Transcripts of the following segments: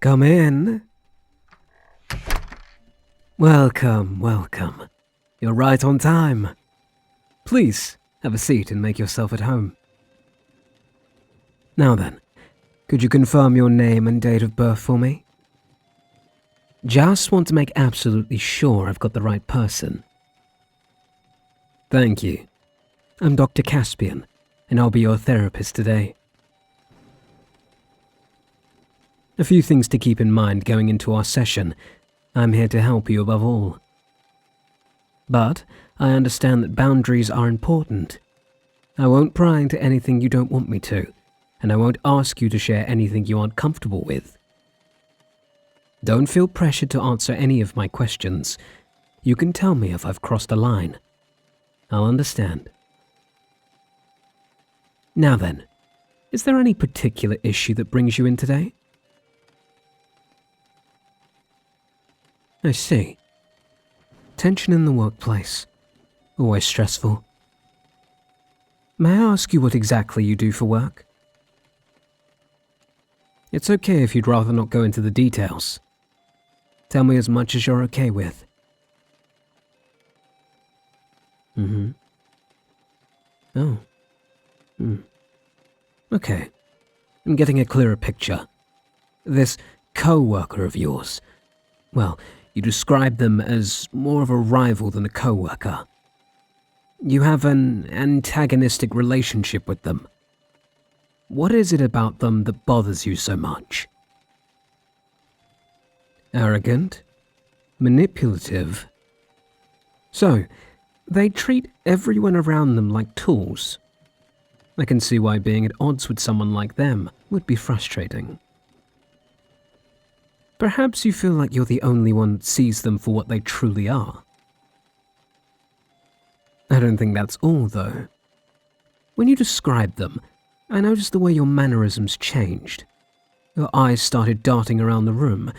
Come in. Welcome, welcome. You're right on time. Please, have a seat and make yourself at home. Now then, could you confirm your name and date of birth for me? Just want to make absolutely sure I've got the right person. Thank you. I'm Dr. Caspian, and I'll be your therapist today. A few things to keep in mind going into our session. I'm here to help you above all. But I understand that boundaries are important. I won't pry into anything you don't want me to, and I won't ask you to share anything you aren't comfortable with. Don't feel pressured to answer any of my questions. You can tell me if I've crossed a line. I'll understand. Now then, is there any particular issue that brings you in today? I see. Tension in the workplace. Always stressful. May I ask you what exactly you do for work? It's okay if you'd rather not go into the details. Tell me as much as you're okay with. Oh. Okay. I'm getting a clearer picture. This co-worker of yours, well, you describe them as more of a rival than a co-worker. You have an antagonistic relationship with them. What is it about them that bothers you so much? Arrogant? Manipulative? So, they treat everyone around them like tools. I can see why being at odds with someone like them would be frustrating. Perhaps you feel like you're the only one that sees them for what they truly are. I don't think that's all, though. When you described them, I noticed the way your mannerisms changed. Your eyes started darting around the room,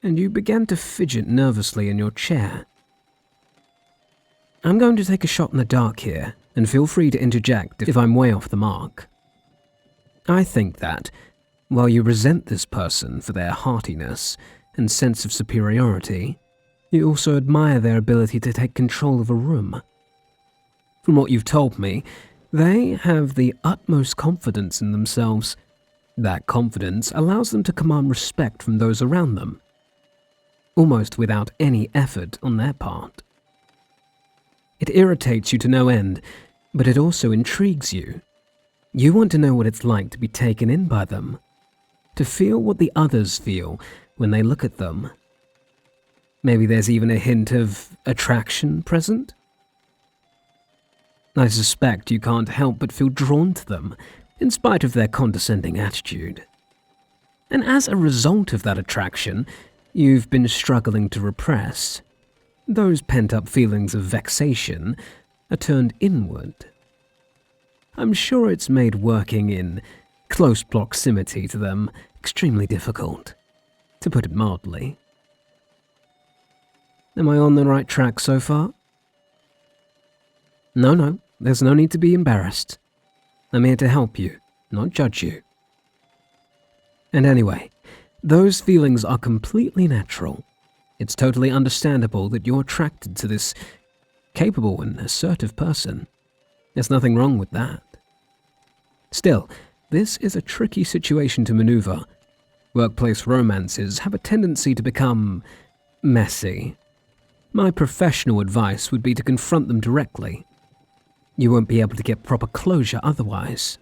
and you began to fidget nervously in your chair. I'm going to take a shot in the dark here, and feel free to interject if I'm way off the mark. I think that, while you resent this person for their heartiness and sense of superiority, you also admire their ability to take control of a room. From what you've told me, they have the utmost confidence in themselves. That confidence allows them to command respect from those around them, almost without any effort on their part. It irritates you to no end, but it also intrigues you. You want to know what it's like to be taken in by them, to feel what the others feel when they look at them. Maybe there's even a hint of attraction present? I suspect you can't help but feel drawn to them, in spite of their condescending attitude. And as a result of that attraction, you've been struggling to repress. Those pent-up feelings of vexation are turned inward. I'm sure it's made working in close proximity to them extremely difficult, to put it mildly. Am I on the right track so far? No, there's no need to be embarrassed. I'm here to help you, not judge you. And anyway, those feelings are completely natural. It's totally understandable that you're attracted to this capable and assertive person. There's nothing wrong with that. Still, this is a tricky situation to maneuver. Workplace romances have a tendency to become messy. My professional advice would be to confront them directly. You won't be able to get proper closure otherwise.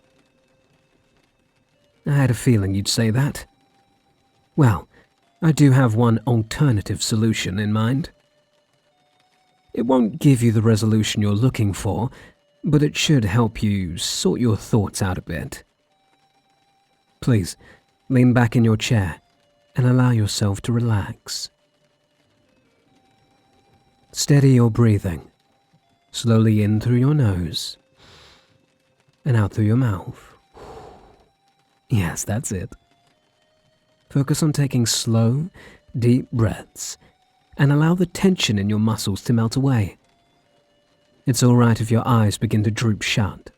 I had a feeling you'd say that. Well, I do have one alternative solution in mind. It won't give you the resolution you're looking for, but it should help you sort your thoughts out a bit. Please, lean back in your chair and allow yourself to relax. Steady your breathing, slowly in through your nose and out through your mouth. Yes, that's it. Focus on taking slow, deep breaths and allow the tension in your muscles to melt away. It's alright if your eyes begin to droop shut.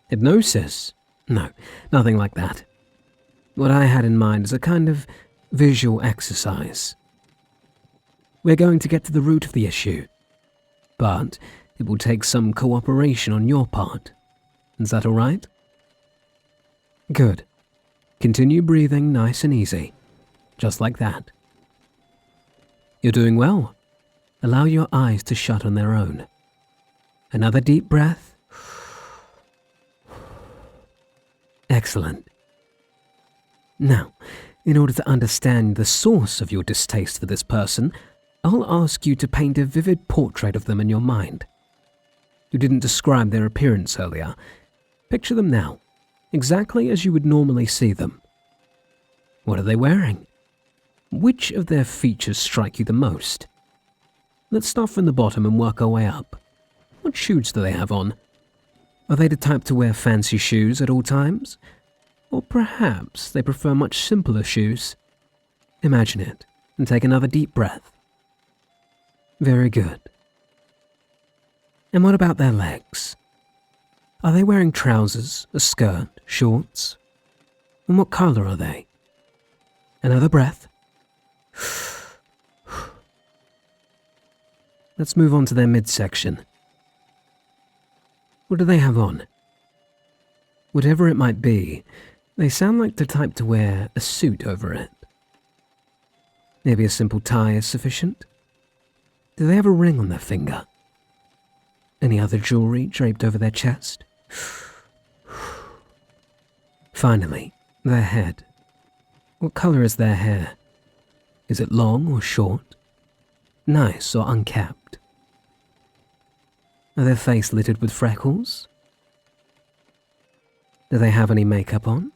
Hypnosis? No, nothing like that. What I had in mind is a kind of visual exercise. We're going to get to the root of the issue, but it will take some cooperation on your part. Is that all right? Good. Continue breathing nice and easy, just like that. You're doing well. Allow your eyes to shut on their own. Another deep breath. Excellent. Now, in order to understand the source of your distaste for this person, I'll ask you to paint a vivid portrait of them in your mind. You didn't describe their appearance earlier. Picture them now, exactly as you would normally see them. What are they wearing? Which of their features strike you the most? Let's start from the bottom and work our way up. What shoes do they have on? Are they the type to wear fancy shoes at all times? Or perhaps they prefer much simpler shoes? Imagine it, and take another deep breath. Very good. And what about their legs? Are they wearing trousers, a skirt, shorts? And what color are they? Another breath. Let's move on to their midsection. What do they have on? Whatever it might be, they sound like the type to wear a suit over it. Maybe a simple tie is sufficient? Do they have a ring on their finger? Any other jewelry draped over their chest? Finally, their head. What color is their hair? Is it long or short? Nice or unkempt? Are their face littered with freckles? Do they have any makeup on?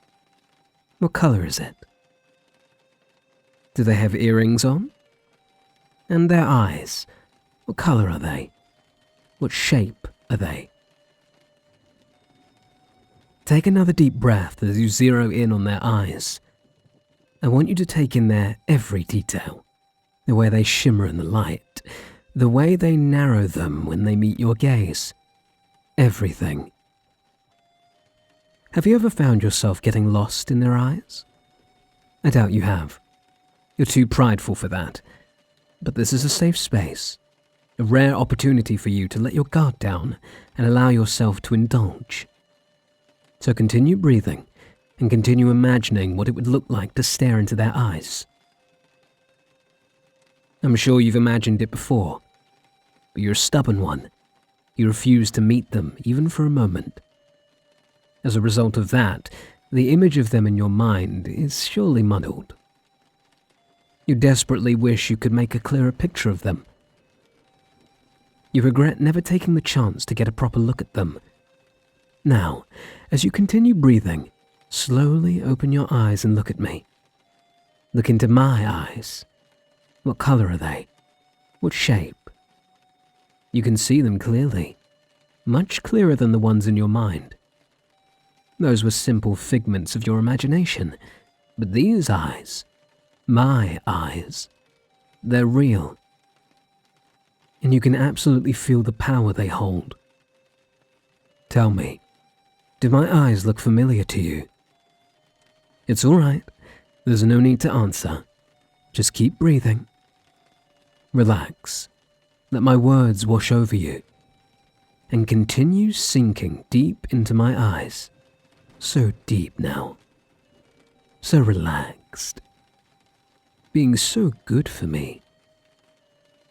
What color is it? Do they have earrings on? And their eyes, what color are they? What shape are they? Take another deep breath as you zero in on their eyes. I want you to take in their every detail. The way they shimmer in the light. The way they narrow them when they meet your gaze. Everything. Have you ever found yourself getting lost in their eyes? I doubt you have. You're too prideful for that. But this is a safe space. A rare opportunity for you to let your guard down and allow yourself to indulge. So continue breathing and continue imagining what it would look like to stare into their eyes. I'm sure you've imagined it before, but you're a stubborn one. You refuse to meet them even for a moment. As a result of that, the image of them in your mind is surely muddled. You desperately wish you could make a clearer picture of them. You regret never taking the chance to get a proper look at them. Now, as you continue breathing, slowly open your eyes and look at me. Look into my eyes. What color are they? What shape? You can see them clearly, much clearer than the ones in your mind. Those were simple figments of your imagination, but these eyes, my eyes, they're real. And you can absolutely feel the power they hold. Tell me, do my eyes look familiar to you? It's all right. There's no need to answer. Just keep breathing. Relax. Let my words wash over you. And continue sinking deep into my eyes. So deep now. So relaxed. Being so good for me.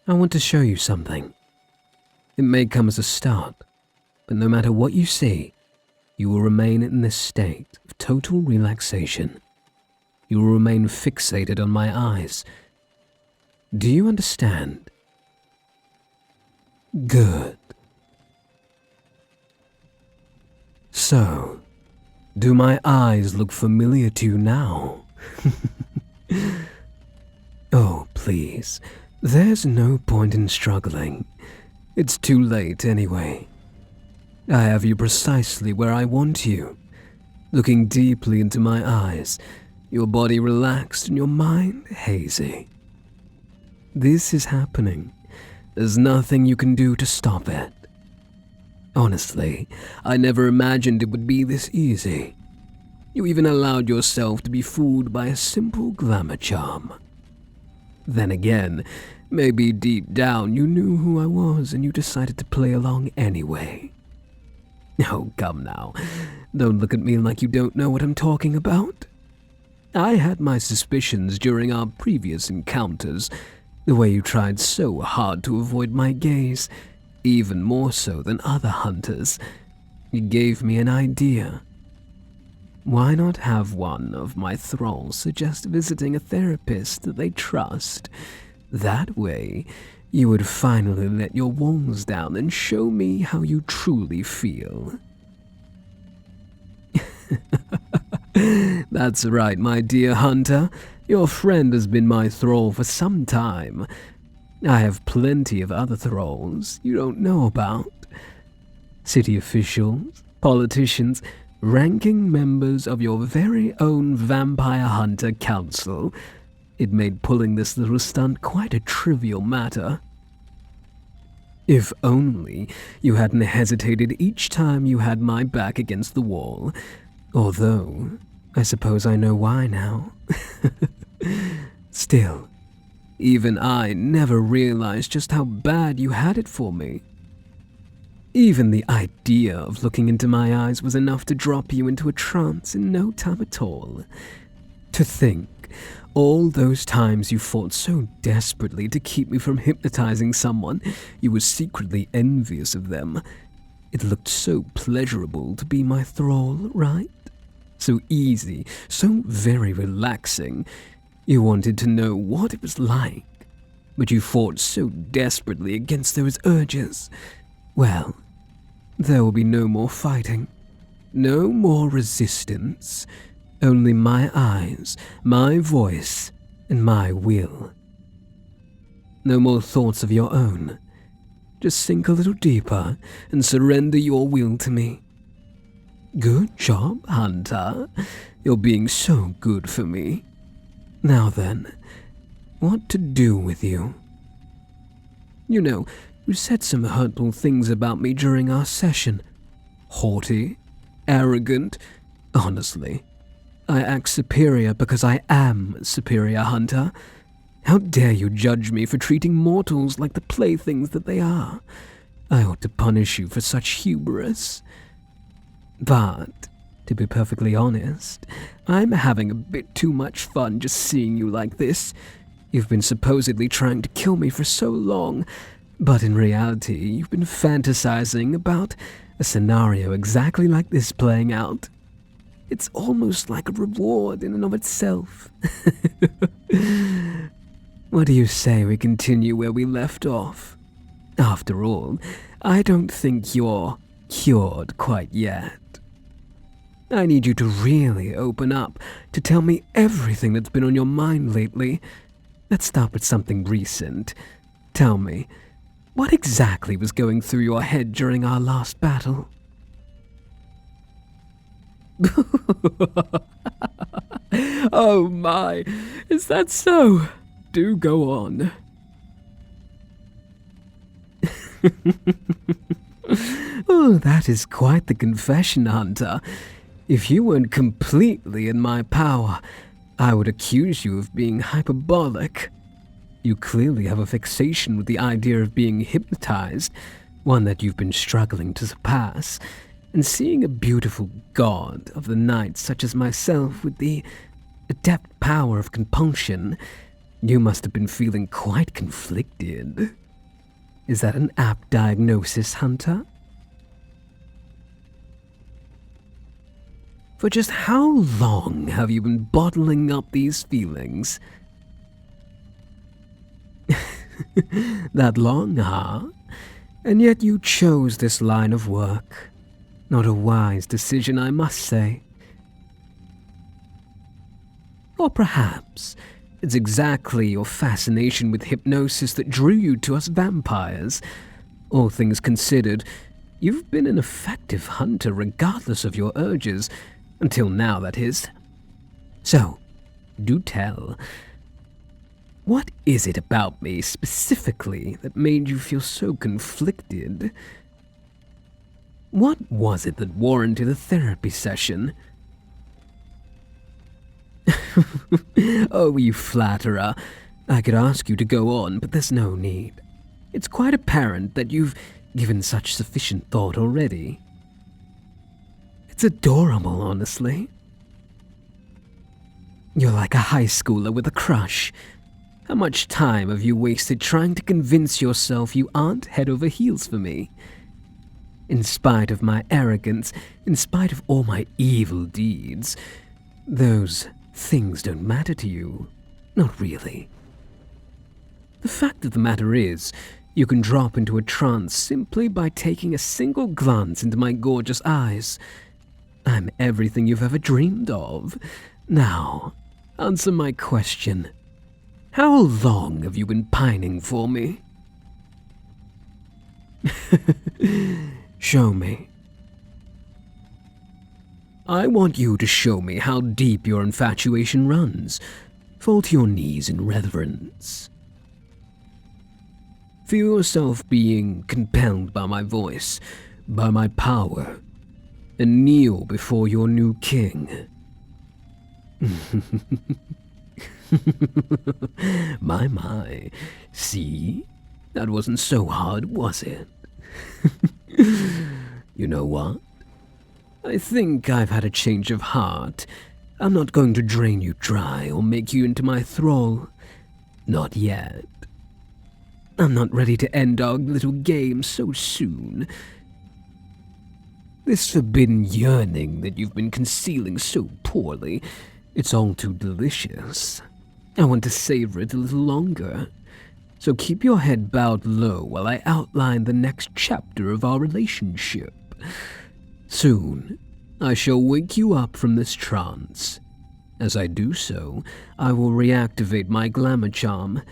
I want to show you something. It may come as a start, but no matter what you see, you will remain in this state of total relaxation. You will remain fixated on my eyes. Do you understand? Good. So, do my eyes look familiar to you now? Oh, please. There's no point in struggling. It's too late anyway. I have you precisely where I want you, looking deeply into my eyes, your body relaxed and your mind hazy. This is happening. There's nothing you can do to stop it. Honestly, I never imagined it would be this easy. You even allowed yourself to be fooled by a simple glamour charm. Then again, maybe deep down you knew who I was and you decided to play along anyway. Oh, come now. Don't look at me like you don't know what I'm talking about. I had my suspicions during our previous encounters, the way you tried so hard to avoid my gaze, even more so than other hunters. It gave me an idea. Why not have one of my thralls suggest visiting a therapist that they trust? That way, you would finally let your walls down and show me how you truly feel. That's right, my dear hunter. Your friend has been my thrall for some time. I have plenty of other thralls you don't know about. City officials, politicians, ranking members of your very own Vampire Hunter Council. It made pulling this little stunt quite a trivial matter. If only you hadn't hesitated each time you had my back against the wall. Although, I suppose I know why now. Still, even I never realized just how bad you had it for me. Even the idea of looking into my eyes was enough to drop you into a trance in no time at all. To think, all those times you fought so desperately to keep me from hypnotizing someone, you were secretly envious of them. It looked so pleasurable to be my thrall, right? So easy, so very relaxing. You wanted to know what it was like, but you fought so desperately against those urges. Well, there will be no more fighting, no more resistance, only my eyes, my voice, and my will. No more thoughts of your own. Just sink a little deeper and surrender your will to me. Good job, Hunter. You're being so good for me. Now then, what to do with you? You know, you said some hurtful things about me during our session. Haughty, arrogant. Honestly, I act superior because I am superior, Hunter. How dare you judge me for treating mortals like the playthings that they are? I ought to punish you for such hubris. But, to be perfectly honest, I'm having a bit too much fun just seeing you like this. You've been supposedly trying to kill me for so long, but in reality, you've been fantasizing about a scenario exactly like this playing out. It's almost like a reward in and of itself. What do you say we continue where we left off? After all, I don't think you're cured quite yet. I need you to really open up, to tell me everything that's been on your mind lately. Let's start with something recent. Tell me, what exactly was going through your head during our last battle? Oh my, is that so? Do go on. Oh, that is quite the confession, Hunter. If you weren't completely in my power, I would accuse you of being hyperbolic. You clearly have a fixation with the idea of being hypnotized, one that you've been struggling to surpass, and seeing a beautiful god of the night such as myself with the adept power of compulsion, you must have been feeling quite conflicted. Is that an apt diagnosis, Hunter? For just how long have you been bottling up these feelings? That long, huh? And yet you chose this line of work. Not a wise decision, I must say. Or perhaps it's exactly your fascination with hypnosis that drew you to us vampires. All things considered, you've been an effective hunter regardless of your urges. Until now, that is. So, do tell. What is it about me specifically that made you feel so conflicted? What was it that warranted a therapy session? Oh, you flatterer. I could ask you to go on, but there's no need. It's quite apparent that you've given such sufficient thought already. It's adorable, honestly. You're like a high schooler with a crush. How much time have you wasted trying to convince yourself you aren't head over heels for me? In spite of my arrogance, in spite of all my evil deeds, those things don't matter to you. Not really. The fact of the matter is, you can drop into a trance simply by taking a single glance into my gorgeous eyes. I'm everything you've ever dreamed of. Now, answer my question. How long have you been pining for me? Show me. I want you to show me how deep your infatuation runs. Fall to your knees in reverence. Feel yourself being compelled by my voice, by my power, and kneel before your new king. My. See? That wasn't so hard, was it? You know what? I think I've had a change of heart. I'm not going to drain you dry or make you into my thrall. Not yet. I'm not ready to end our little game so soon. This forbidden yearning that you've been concealing so poorly, it's all too delicious. I want to savor it a little longer. So keep your head bowed low while I outline the next chapter of our relationship. Soon, I shall wake you up from this trance. As I do so, I will reactivate my glamour charm,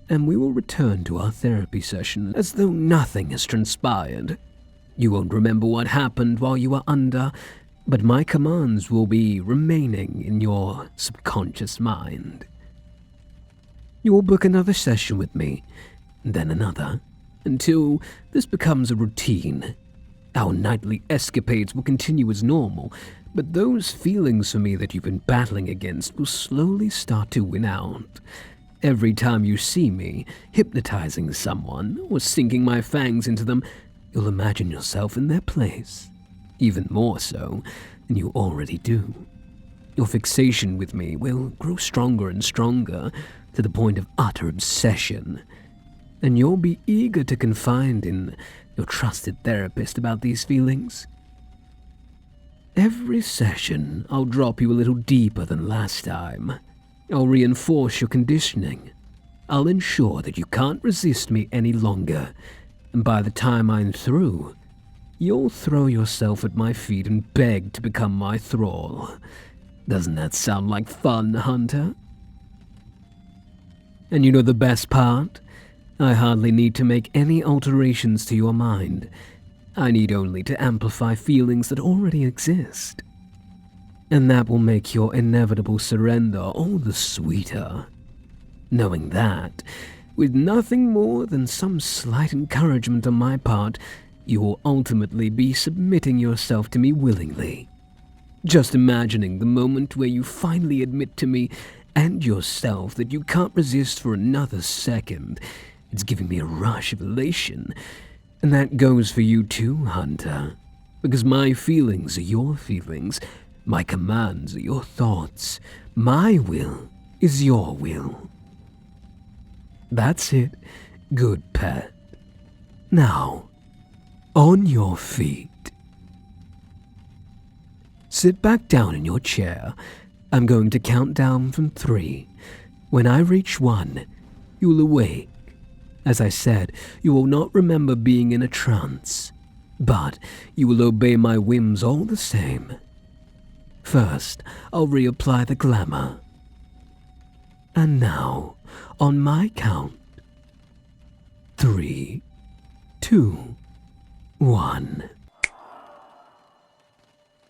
and we will return to our therapy session as though nothing has transpired. You won't remember what happened while you were under, but my commands will be remaining in your subconscious mind. You will book another session with me, then another, until this becomes a routine. Our nightly escapades will continue as normal, but those feelings for me that you've been battling against will slowly start to win out. Every time you see me hypnotizing someone or sinking my fangs into them, you'll imagine yourself in their place, even more so than you already do. Your fixation with me will grow stronger and stronger to the point of utter obsession, and you'll be eager to confide in your trusted therapist about these feelings. Every session, I'll drop you a little deeper than last time. I'll reinforce your conditioning. I'll ensure that you can't resist me any longer, and by the time I'm through, you'll throw yourself at my feet and beg to become my thrall. Doesn't that sound like fun, Hunter? And you know the best part? I hardly need to make any alterations to your mind. I need only to amplify feelings that already exist. And that will make your inevitable surrender all the sweeter. Knowing that, with nothing more than some slight encouragement on my part, you will ultimately be submitting yourself to me willingly. Just imagining the moment where you finally admit to me and yourself that you can't resist for another second, it's giving me a rush of elation. And that goes for you too, Hunter. Because my feelings are your feelings, my commands are your thoughts, my will is your will. That's it, good pet. Now, on your feet. Sit back down in your chair. I'm going to count down from 3. When I reach 1, you'll awake. As I said, you will not remember being in a trance, but you will obey my whims all the same. First, I'll reapply the glamour. And now, on my count, 3, 2, 1.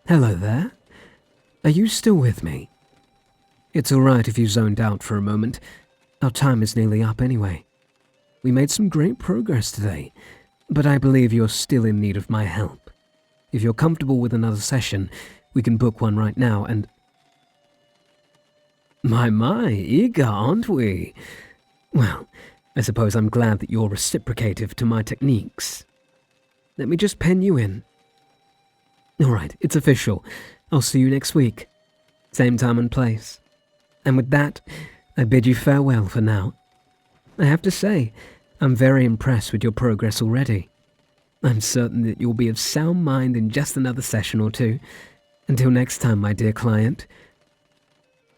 Hello there. Are you still with me? It's alright if you zoned out for a moment. Our time is nearly up anyway. We made some great progress today, but I believe you're still in need of my help. If you're comfortable with another session, we can book one right now and... My, eager, aren't we? Well, I suppose I'm glad that you're reciprocative to my techniques. Let me just pen you in. All right, it's official. I'll see you next week. Same time and place. And with that, I bid you farewell for now. I have to say, I'm very impressed with your progress already. I'm certain that you'll be of sound mind in just another session or two. Until next time, my dear client,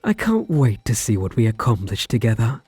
I can't wait to see what we accomplish together.